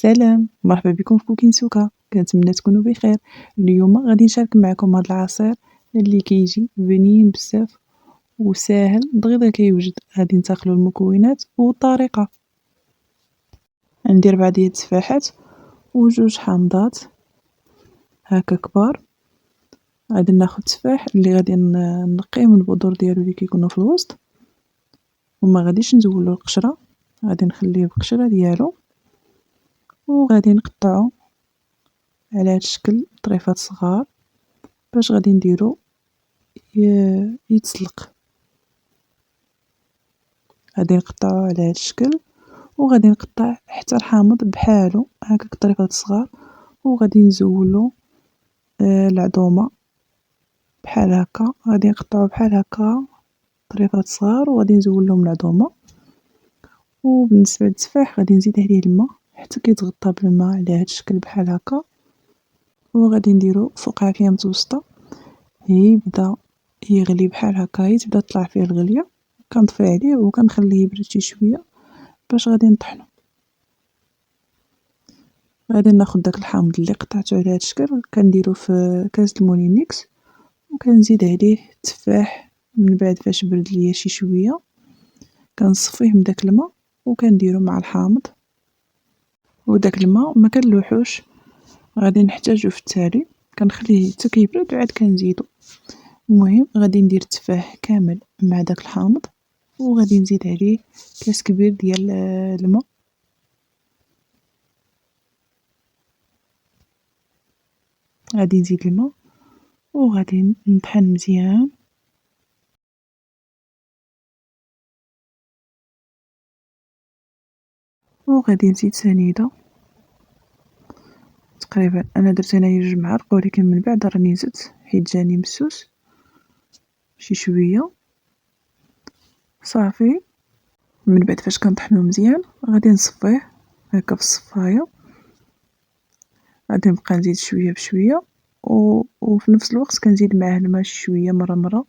سلام، مرحبا بكم في كوكين سوكا، كنتمنى تكونوا بخير. اليوم غادي نشارك معكم هاد العصير اللي كيجي بنين بزاف وساهل دغيا كيوجد. غادي ننتقلوا المكونات والطريقه. عندي 4 ديال التفاحات وجوج حامضات هكا كبار. غادي ناخذ التفاح اللي غادي نقيه من البذور ديالو اللي كيكونوا في الوسط، وما غاديش نزولو القشره، غادي نخليه بالقشره ديالو، وغادي نقطعو على هاد الشكل طريفات صغار باش غادي نديرو يتسلق. غادي نقطعو على هاد الشكل، وغادي نقطع حتى الحامض بحالو هكاك طريفات صغار، وغادي نزولو العظومه بحال هكا. غادي نقطعو بحال هكا طريفات صغار وغادي نزول لهم العظومه. وبالنسبه للتفاح غادي نزيد عليه الماء حتى كيتغطى بالماء على هاد الشكل بحال هكا، وغادي نديرو فوق عافيه متوسطه يبدا يغلي بحال هكا، تبدا تطلع فيه الغليه. كنطفي عليه وكنخليه يبرد شي شويه باش غادي نطحنو. غادي ناخذ داك الحامض اللي قطعته على هاد الشكل كنديرو في كاس المولينيكس، وكنزيد عليه التفاح من بعد فاش برد ليا شي شويه. كنصفيه من داك الماء وكنديرو مع الحامض، وداك الماء ما كنلوحوش، غادي نحتاجو في التالي. كنخليه حتى كيبرد وعاد كنزيدو. المهم غادي ندير التفاح كامل مع داك الحامض، وغادي نزيد عليه كاس كبير ديال الماء. غادي نزيد الماء وغادي نطحن مزيان. وغادي نزيد سنيده تقريبا، انا درت هنايا 2 معالق، ولكن من بعد راني زدت حيت جاني مسوس شي شويه. صافي من بعد فاش كنطحنو مزيان غادي نصفيه هكا في الصفايه. غادي نبقى نزيد شويه بشويه وفي نفس الوقت كنزيد معاه الماء شويه مره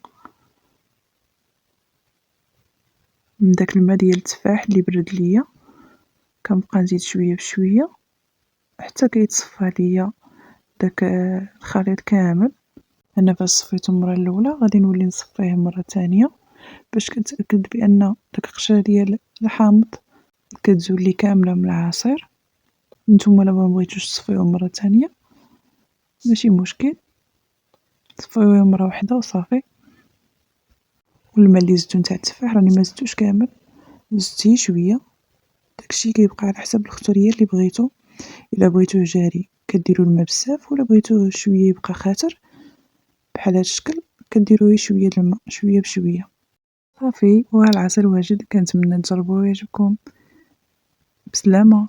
من داك الماء ديال التفاح اللي برد ليا. كنبقى نزيد شويه بشويه حتى كيتصفى ليا داك الخليط كامل. انا فاش صفيته المره الاولى غادي نولي نصفيه مره ثانيه باش كنتاكد بان داك القشره ديال الحامض كتزول لي كامله من العصير. نتوما الا ما بغيتوش تصفيوه مره ثانيه ماشي مشكل، صفيوه مره واحده وصافي. والماء اللي زدتو نتاع التفاح راني ما زدتوش كامل، زدت شويه. داكشي كيبقى على حسب الختوريه اللي بغيتو. الا بغيتوه جاري كديروا الماء بزاف، ولا بغيتوه شويه يبقى خاتر بحال هذا الشكل كديروا شويه الماء شويه بشويه. صافي وها العسل واجد، كنتمنى تجربوه ويعجبكم. بسلامه.